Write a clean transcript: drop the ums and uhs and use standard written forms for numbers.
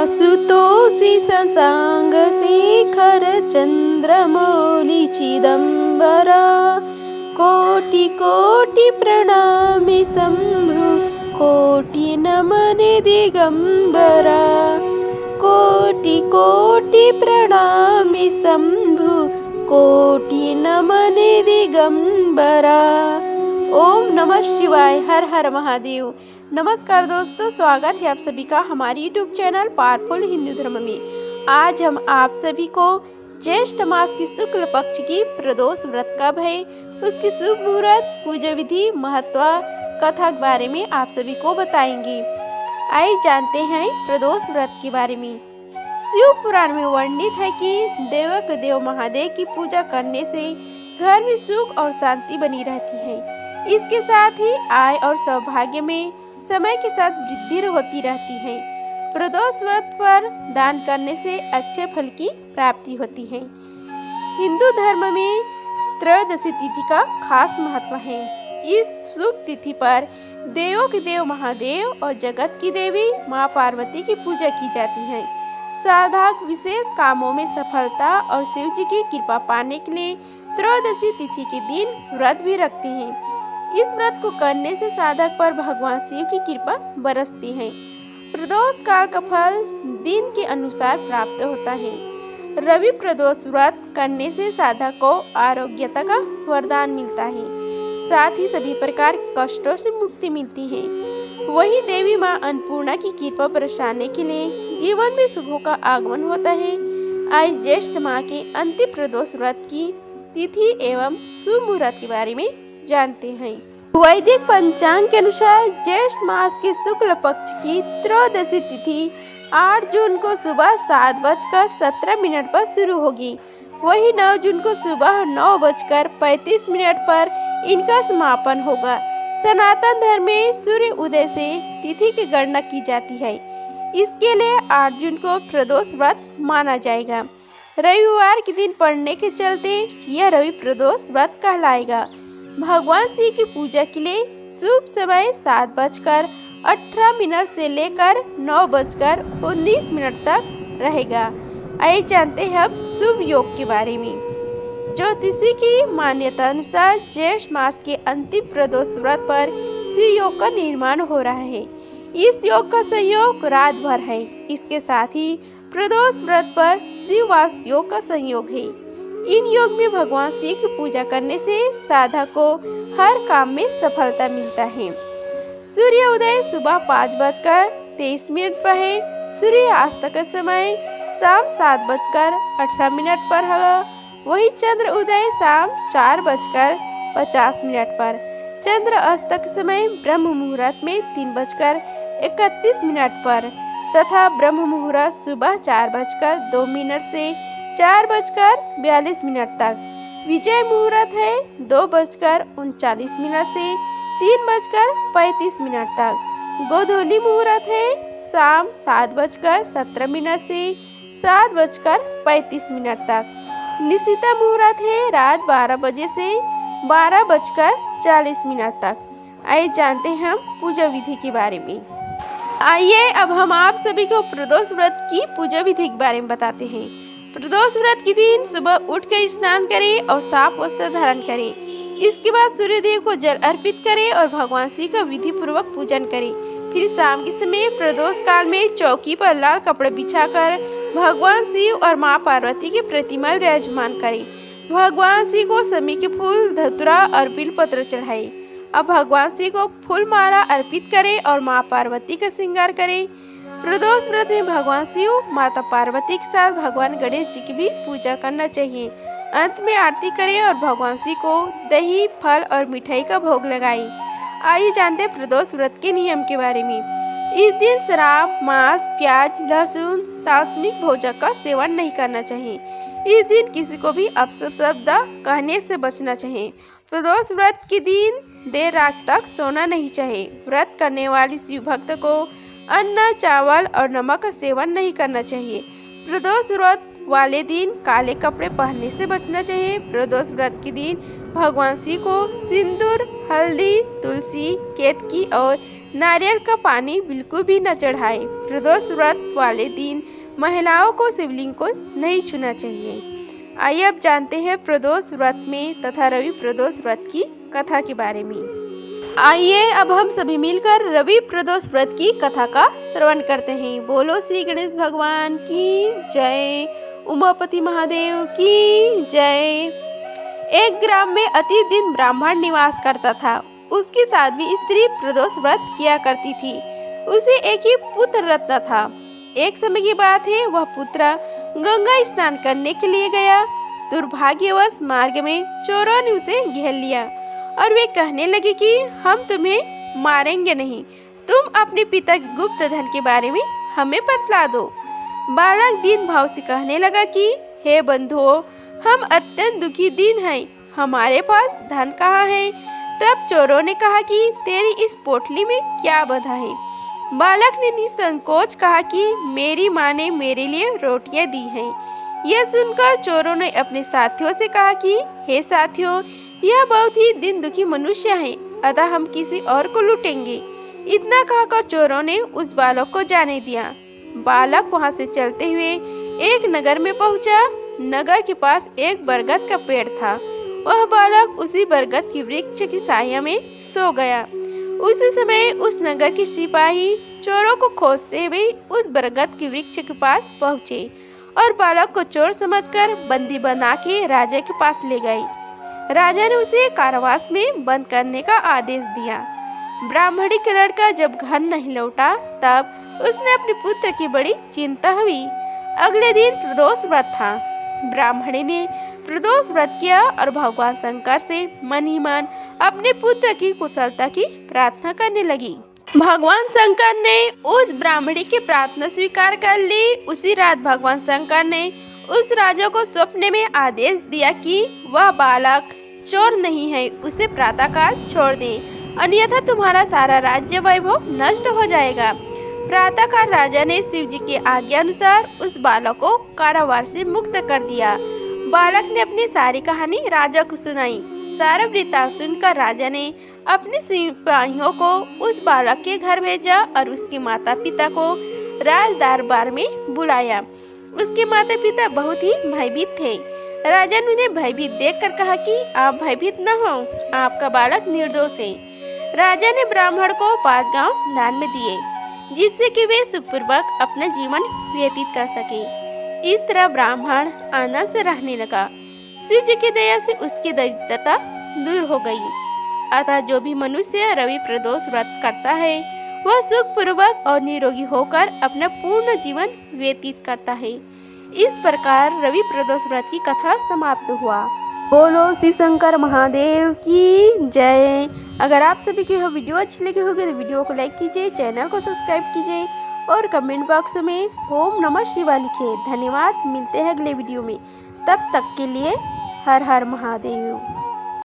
आशुतोषी शशांक शेखर चंद्रमौली चिदंबरा कोटि कोटि प्रणामि शंभु कोटि नमन दिगंबरा कोटि कोटि प्रणामि शंभु कोटि नमन दिगंबरा। ओम नमः शिवाय। हर हर महादेव। नमस्कार दोस्तों, स्वागत है आप सभी का हमारे YouTube चैनल पावरफुल हिंदू धर्म में। आज हम आप सभी को ज्येष्ठ मास की शुक्ल पक्ष की प्रदोष व्रत कब है, उसकी शुभ मुहूर्त, पूजा विधि, महत्व, कथा के बारे में आप सभी को बताएंगे। आइए जानते हैं प्रदोष व्रत के बारे में। शिव पुराण में वर्णित है कि देवक देव महादेव की पूजा करने से घर में सुख और शांति बनी रहती है। इसके साथ ही आय और सौभाग्य में समय के साथ वृद्धि होती रहती है। प्रदोष व्रत पर दान करने से अच्छे फल की प्राप्ति होती है। हिंदू धर्म में त्रयोदशी तिथि का खास महत्व है। इस शुभ तिथि पर देवों के देव महादेव और जगत की देवी माँ पार्वती की पूजा की जाती है। साधक विशेष कामों में सफलता और शिव जी की कृपा पाने के लिए त्रयोदशी तिथि के दिन व्रत भी रखते हैं। इस व्रत को करने से साधक पर भगवान शिव की कृपा बरसती है। प्रदोष काल का फल दिन के अनुसार प्राप्त होता है। रवि प्रदोष व्रत करने से साधक को आरोग्यता का वरदान मिलता है, साथ ही सभी प्रकार के कष्टों से मुक्ति मिलती है। वही देवी माँ अन्नपूर्णा की कृपा बरसाने के लिए जीवन में सुखों का आगमन होता है। आज ज्येष्ठ माह के अंतिम प्रदोष व्रत की तिथि एवं शुभ मुहूर्त के बारे में जानते हैं। वैदिक पंचांग के अनुसार ज्येष्ठ मास के शुक्ल पक्ष की त्रयोदशी तिथि 8 जून को सुबह 7:17 पर शुरू होगी। वही 9 जून को सुबह 9:35 पर इनका समापन होगा। सनातन धर्म में सूर्य उदय से तिथि की गणना की जाती है। इसके लिए 8 जून को प्रदोष व्रत माना जाएगा। रविवार के दिन पड़ने के चलते यह रवि प्रदोष व्रत कहलाएगा। भगवान शिव की पूजा के लिए शुभ समय 7:18 से लेकर 9:19 तक रहेगा। आइए जानते हैं अब शुभ योग के बारे में। ज्योतिषी की मान्यता अनुसार ज्येष्ठ मास के अंतिम प्रदोष व्रत पर शिव योग का निर्माण हो रहा है। इस योग का संयोग रात भर है। इसके साथ ही प्रदोष व्रत पर शिव वास योग का संयोग है। इन योग में भगवान शिव की पूजा करने से साधक को हर काम में सफलता मिलता है। सूर्य उदय सुबह 5:23 पर है। सूर्य अस्त का समय शाम 7:18 पर होगा। वही चंद्र उदय शाम 4:50 पर। चंद्र अस्त का समय ब्रह्म मुहूर्त में 3:31 पर तथा ब्रह्म मुहूर्त सुबह 4:02 से 4:42 तक। विजय मुहूर्त है 2:39 से 3:35 तक। गोधूली मुहूर्त है शाम 7:17 से 7:35 तक। निशिता मुहूर्त है रात 12 बजे से 12:40 तक। आइए जानते हैं हम पूजा विधि के बारे में। आइए अब हम आप सभी को प्रदोष व्रत की पूजा विधि के बारे में बताते हैं। प्रदोष व्रत के दिन सुबह उठकर स्नान करें और साफ वस्त्र धारण करें। इसके बाद सूर्यदेव को जल अर्पित करें और भगवान शिव का विधि पूर्वक पूजन करें। फिर शाम के समय प्रदोष काल में चौकी पर लाल कपड़े बिछाकर भगवान शिव और माँ पार्वती की प्रतिमा विराजमान करें। भगवान शिव को समी के फूल, धतूरा और बिलपत्र चढ़ाएं। अब भगवान शिव को फूल माला अर्पित करें और माँ पार्वती का श्रृंगार करें। प्रदोष व्रत में भगवान शिव, माता पार्वती के साथ भगवान गणेश जी की भी पूजा करना चाहिए। अंत में आरती करें और भगवान शिव को दही, फल और मिठाई का भोग लगाएं। आइए जानते हैं प्रदोष व्रत के नियम के बारे में। इस दिन शराब, मांस, प्याज, लहसुन, तामसिक भोजन का सेवन नहीं करना चाहिए। इस दिन किसी को भी अपशब्द कहने से बचना चाहिए। प्रदोष व्रत के दिन देर रात तक सोना नहीं चाहिए। व्रत करने वाली शिव भक्त को अन्न, चावल और नमक का सेवन नहीं करना चाहिए। प्रदोष व्रत वाले दिन काले कपड़े पहनने से बचना चाहिए। प्रदोष व्रत के दिन भगवान शिव को सिंदूर, हल्दी, तुलसी, केतकी और नारियल का पानी बिल्कुल भी न चढ़ाए। प्रदोष व्रत वाले दिन महिलाओं को शिवलिंग को नहीं छूना चाहिए। आइए अब जानते हैं प्रदोष व्रत में तथा रवि प्रदोष व्रत की कथा के बारे में। आइए अब हम सभी मिलकर रवि प्रदोष व्रत की कथा का श्रवण करते हैं। बोलो श्री गणेश भगवान की जय, उमापति महादेव की जय। एक ग्राम में अति दिन ब्राह्मण निवास करता था। उसकी साध्वी स्त्री प्रदोष व्रत किया करती थी। उसे एक ही पुत्र रत्न था। एक समय की बात है, वह पुत्र गंगा स्नान करने के लिए गया। दुर्भाग्यवश मार्ग में चोरों ने उसे घेर लिया और वे कहने लगे कि हम तुम्हें मारेंगे नहीं, तुम अपने पिता के गुप्त धन के बारे में हमें बतला दो। बालक दीन भाव से कहने लगा कि हे बंधुओं, हम अत्यंत दुखी दीन हैं, हमारे पास धन कहाँ है। तब चोरों ने कहा कि तेरी इस पोटली में क्या बंधा है। बालक ने निसंकोच कहा कि मेरी माँ ने मेरे लिए रोटियां दी हैं। यह सुनकर चोरों ने अपने साथियों से कहा कि हे साथियों, यह बहुत ही दिन दुखी मनुष्य है, अतः हम किसी और को लूटेंगे। इतना कहकर चोरों ने उस बालक को जाने दिया। बालक वहां से चलते हुए एक नगर में पहुंचा। नगर के पास एक बरगद का पेड़ था। वह बालक उसी बरगद की वृक्ष की छाया में सो गया। उसी समय उस नगर के सिपाही चोरों को खोजते हुए उस बरगद के वृक्ष के पास पहुंचे और बालक को चोर समझकर बंदी बना के राजा के पास ले गए। राजा ने उसे कारावास में बंद करने का आदेश दिया। ब्राह्मणी का लड़का जब घर नहीं लौटा तब उसने अपने पुत्र की बड़ी चिंता हुई। अगले दिन प्रदोष व्रत था। ब्राह्मणी ने प्रदोष व्रत किया और भगवान शंकर से मन ही मन अपने पुत्र की कुशलता की प्रार्थना करने लगी। भगवान शंकर ने उस ब्राह्मणी की प्रार्थना स्वीकार कर ली। उसी रात भगवान शंकर ने उस राजा को स्वप्न में आदेश दिया कि वह बालक चोर नहीं है, उसे प्रातःकाल छोड़ दे, अन्यथा तुम्हारा सारा राज्य वैभव नष्ट हो जाएगा। प्रातःकाल राजा ने शिव जी की आज्ञा अनुसार उस बालक को कारावास से मुक्त कर दिया। बालक ने अपनी सारी कहानी राजा को सुनाई। सारा वृत्तांत सुनकर राजा ने अपने सिपाहियों को उस बालक के घर भेजा और उसके माता पिता को राज दरबार में बुलाया। उसके माता पिता बहुत ही भयभीत थे। राजा ने उन्हें भयभीत देखकर कहा कि आप भयभीत न हो, आपका बालक निर्दोष है। राजा ने ब्राह्मण को 5 गांव दान में दिए, जिससे कि वे सुखपूर्वक अपना जीवन व्यतीत कर सके। इस तरह ब्राह्मण आनंद से रहने लगा। शिव जी की दया से उसकी दरिद्रता दूर हो गई। अतः जो भी मनुष्य रवि प्रदोष व्रत करता है वह सुखपूर्वक और निरोगी होकर अपना पूर्ण जीवन व्यतीत करता है। इस प्रकार रवि प्रदोष व्रत की कथा समाप्त हुआ। बोलो शिव शंकर महादेव की जय। अगर आप सभी को यह वीडियो अच्छी लगी होगी तो वीडियो को लाइक कीजिए, चैनल को सब्सक्राइब कीजिए और कमेंट बॉक्स में ओम नमः शिवाय लिखिए। धन्यवाद। मिलते हैं अगले वीडियो में, तब तक के लिए हर हर महादेव।